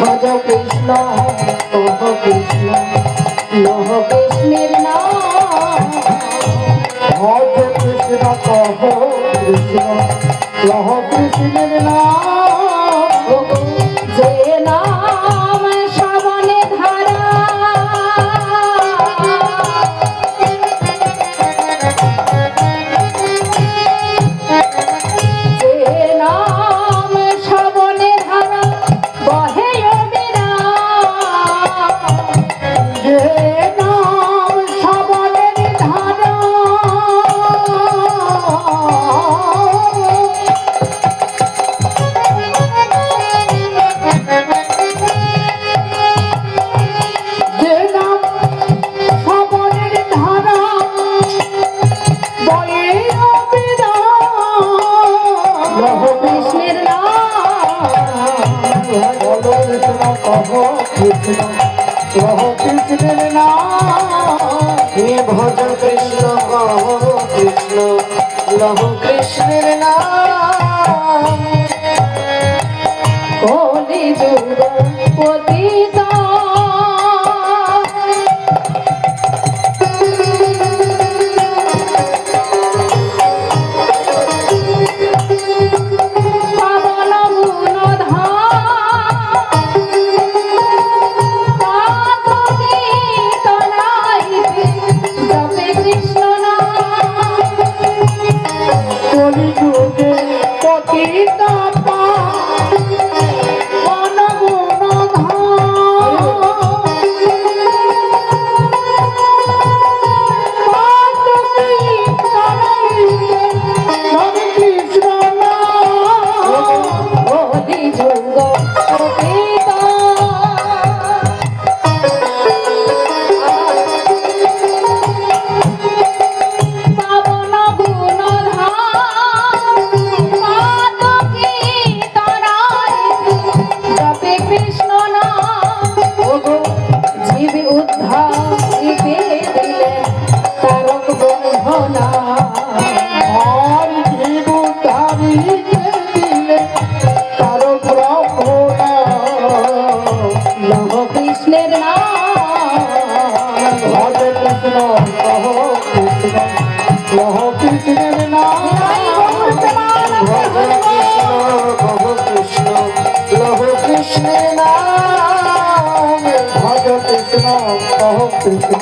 ভজ কৃষ্ণ কহ কৃষ্ণ লহ কৃষ্ণের নাম ভজ কৃষ্ণ কহ কৃষ্ণ লহ কৃষ্ণের নাম যে নাম শ্রবণে ধারা যে নাম শ্রবণে ধারা বহে অবিরাম যে নাম শ্রবণের ধারা যে নাম শ্রবণের ধারা বয়ে অবিরাম লহ কৃষ্ণের নাম বলো কৃষ্ণ কহ কৃষ্ণ লহ কৃষ্ণের নাম হে ভজ কৃষ্ণ কহ কৃষ্ণ লহ কৃষ্ণের নাম কলি যুগ পতিত পাবন গুণ জপে কৃষ্ণ নাম কলিযুগে পতিত পাবন গুণ হরে কৃষ্ণ নাম কলি যুগ পতিত পাবন গুণ জপে কৃষ্ণ নাম জীব উদ্ধারিতে দিলে তারক বন্ধনা আর জীব ধারিতে দিলে তার ব্রহ্মণা লহ কৃষ্ণের নাম হরে কৃষ্ণ কহ কৃষ্ণ লহ কৃষ্ণের নাম ভজ কৃষ্ণ কহ কৃষ্ণ লহ কৃষ্ণের নাম ভজ কৃষ্ণ কহ কৃষ্ণ